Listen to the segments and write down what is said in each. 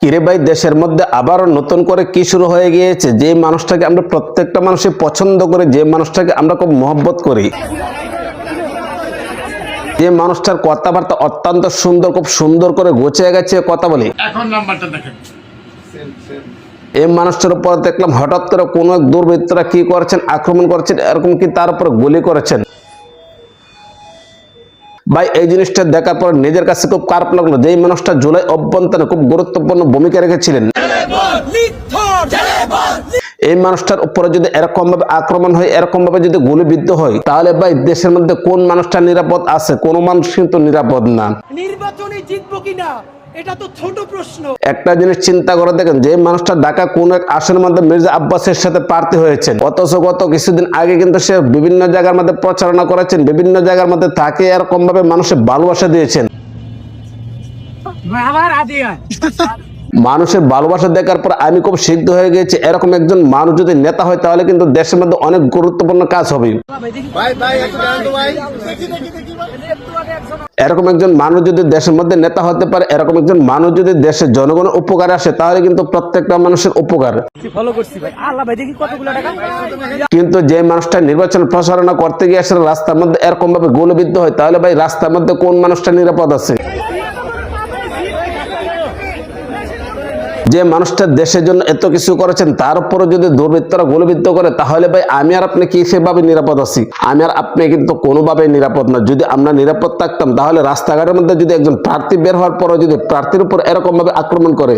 কিরে ভাই, দেশের মধ্যে আবারও নতুন করে কি শুরু হয়ে গিয়েছে? যে মানুষটাকে আমরা প্রত্যেকটা মানুষই পছন্দ করি, যে মানুষটাকে আমরা খুব মহব্বত করি, যে মানুষটার কথাবার্তা অত্যন্ত সুন্দর, খুব সুন্দর করে গুছিয়ে গেছে কথা বলে, এখন নাম্বারটা দেখেন। এই মানুষটার উপর দেখলাম হঠাৎ করে কোন এক দুর্বৃত্তরা কি করেছেন, আক্রমণ করেছেন, এরকম কি তার উপর গুলি করেছেন। ভাই এই জিনিসটা দেখার পর নিজের কাছে খুব খারাপ লাগলো। যেই মানুষটা জুলাই অভ্যন্তরে খুব গুরুত্বপূর্ণ ভূমিকা রেখেছিলেন, এই মানুষটার উপরে যদি এরকম ভাবে আক্রমণ হয়, এরকম ভাবে যদি গুলিবিদ্ধ হয়, তাহলে ভাই দেশের মধ্যে কোন মানুষটা নিরাপদ আছে? কোন মানুষ কিন্তু নিরাপদ না। নির্বাচনে জিতবো কিনা এটা তো ছোট প্রশ্ন। একটা জিনিস চিন্তা করে দেখেন, যে মানুষটা ঢাকা কোন এক আসনের মধ্যে মির্জা আব্বাসের সাথে প্রার্থী হয়েছেন, অথচ গত কিছুদিন আগে কিন্তু সে বিভিন্ন জায়গার মধ্যে প্রচারণা করেছেন, বিভিন্ন জায়গার মধ্যে তাকে এরকম ভাবে মানুষের ভালোবাসা দিয়েছেন। মানুষের ভালোবাসা দেখার পর আমি খুব সিদ্ধ হয়ে গেছি, এরকম একজন মানুষ যদি নেতা হয় তাহলে কিন্তু দেশের মধ্যে অনেক গুরুত্বপূর্ণ কাজ হবে। এরকম একজন মানুষ যদি দেশের মধ্যে নেতা হতে পারে, এরকম একজন মানুষ যদি দেশের জনগণের উপকার আসে, তাহলে কিন্তু প্রত্যেকটা মানুষের উপকার। কিন্তু যে মানুষটা নির্বাচন প্রচারণা করতে গিয়ে আসলে রাস্তার মধ্যে এরকম ভাবে গুলিবিদ্ধ হয়, তাহলে ভাই রাস্তার মধ্যে কোন মানুষটা নিরাপদ আছে? যে মানুষটা দেশের জন্য এত কিছু করেছেন, তার উপরে যদি দুর্বৃত্তরা গুলিবিদ্ধ করে, তাহলে ভাই আমি আর আপনি কি সেভাবে নিরাপদ আছি? আমি আর আপনি কিন্তু কোনোভাবে নিরাপদ না। যদি আমরা নিরাপদ থাকতাম, তাহলে রাস্তাঘাটের মধ্যে যদি একজন প্রার্থী বের হওয়ার পরে যদি প্রার্থীর উপর এরকম ভাবে আক্রমণ করে,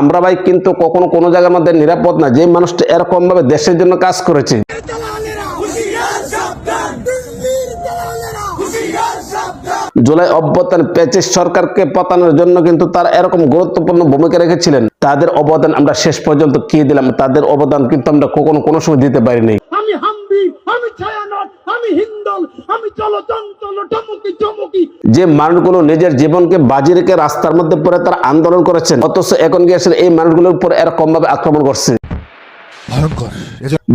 আমরা ভাই কিন্তু কখনো কোনো জায়গার মধ্যে নিরাপদ না। যে মানুষটা এরকম ভাবে দেশের জন্য কাজ করেছে, জুলাই অভ্যুত্থান পেচিস সরকারকে পতনের জন্য কিন্তু তারা এরকম গুরুত্বপূর্ণ ভূমিকা রেখেছিলেন। তাদের অবদান আমরা শেষ পর্যন্ত কি দিলাম? তাদের অবদান কিন্তু আমরা কখনো কোনো সময় দিতে পারিনি। আমি হাম্বি, আমি ছায়ানট, আমি হিন্দল, আমি চলচঞ্চল টমকি টমকি। যে মানুষগুলো নিজের জীবনকে বাজি রেখে রাস্তার মধ্যে পড়ে তারা আন্দোলন করেছেন, অথচ এখন গিয়ে আসলে এই মানুষগুলোর উপর এরকম ভাবে আক্রমণ করছে।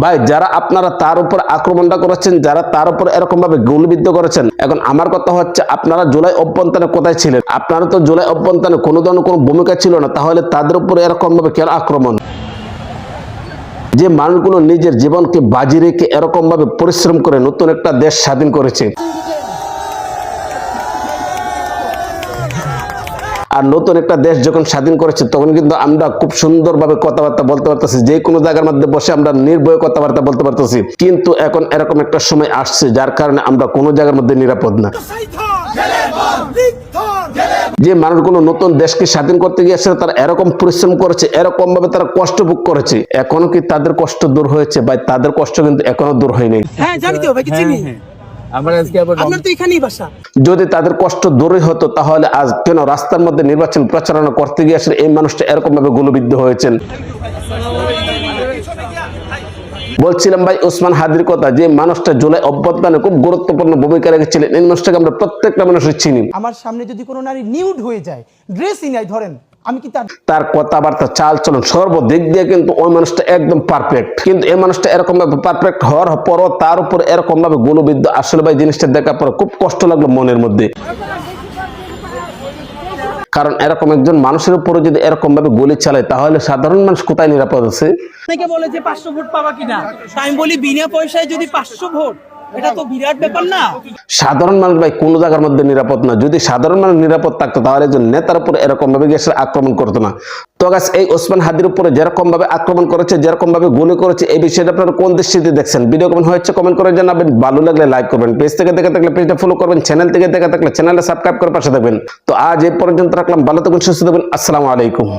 ভাই যারা আপনারা তার উপর আক্রমণটা করেছেন, যারা তার উপর এরকম ভাবে গুলিবিদ্ধ করেছেন, এখন আমার কথা হচ্ছে আপনারা জুলাই অভ্যন্তরে কোথায় ছিলেন? আপনারা তো জুলাই অভ্যন্তরে কোনো ধরনের কোনো ভূমিকা ছিল না, তাহলে তাদের উপর এরকম ভাবে কেন আক্রমণ? যে মানুষগুলো নিজের জীবনকে বাজি রেখে এরকম ভাবে পরিশ্রম করে নতুন একটা দেশ স্বাধীন করেছে, আর নতুন একটা দেশ যখন স্বাধীন করেছে, তখন কিন্তু আমরা খুব সুন্দরভাবে কথাবার্তা বলতে পারতেছি, যে কোনো জায়গার মধ্যে বসে আমরা নির্ভয়ে কথাবার্তা বলতে পারতেছি। কিন্তু এখন এরকম একটা সময় আসছে যার কারণে আমরা কোনো জায়গার মধ্যে নিরাপদ না। যে মানুষগুলো নতুন দেশকে স্বাধীন করতে গিয়েছে, তারা এরকম পরিশ্রম করেছে, এরকম ভাবে তারা কষ্ট ভোগ করেছে, এখনো কি তাদের কষ্ট দূর হয়েছে? ভাই তাদের কষ্ট কিন্তু এখনো দূর হয়নি। হ্যাঁ জানি তো ভাই, কি চিনি আপনার তো এখানেই বাসা। যদি তাদের কষ্ট দূরই হতো, তাহলে আজ কেন রাস্তার মধ্যে নির্বাচন প্রচারণা করতে গিয়ে আসলে এই মানুষটা এরকম ভাবে গুলিবিদ্ধ হয়েছেন? বলছিলাম ভাই ওসমান হাদির কথা, যে মানুষটা জুলাই অভ্যুত্থানে খুব গুরুত্বপূর্ণ ভূমিকা রেখেছিলেন, এই মানুষটাকে আমরা প্রত্যেকটা মানুষ চিনি। আমার সামনে যদি কোনো নারী নিউড হয়ে যায়, ড্রেসই নাই ধরেন, আমি কি তার কথাবার্তা, চাল চলন, সর্বদিক দিয়ে কিন্তু ওই মানুষটা একদম পারফেক্ট। কিন্তু এই মানুষটা এরকম ভাবে পারফেক্ট হওয়ার পরও তার উপর এরকম ভাবে গুলিবিদ্ধ, আসলে ভাই জিনিসটা দেখার পর খুব কষ্ট লাগলো মনের মধ্যে। কারণ এরকম একজন মানুষের উপরে যদি এরকম ভাবে গুলি চালায়, তাহলে সাধারণ মানুষ কোথায় নিরাপদ আছে? অনেকে বলে যে 500 ভোট পাবা কিনা, আমি বলি বিনা পয়সায় যদি 500 ভোট, এটা তো বিরাট ব্যাপার না। সাধারণ মানুষ ভাই কোনো জায়গার মধ্যে নিরাপদ না। যদি সাধারণ মানুষ নিরাপদ থাকতো, তাহলে একজন নেতার উপরে এরকম ভাবে গিয়ে আক্রমণ করতো না। তো গাছ এই ওসমান হাদির উপরে যেরকম ভাবে আক্রমণ করেছে, যেরকম ভাবে গুলি করেছে, এই বিষয়টা আপনারা কোন দৃষ্টিতে দেখছেন? ভিডিও কেমন হয়েছে কমেন্ট করে জানাবেন। ভালো লাগলে লাইক করবেন, পেজ থেকে দেখে থাকলে পেজটা ফলো করবেন, চ্যানেল থেকে দেখে থাকলে চ্যানেলটা সাবস্ক্রাইব করে পাশে থাকবেন। তো আজ এই পর্যন্ত রাখলাম, ভালো থাকুন, সুস্থ থাকুন, আসসালামু আলাইকুম।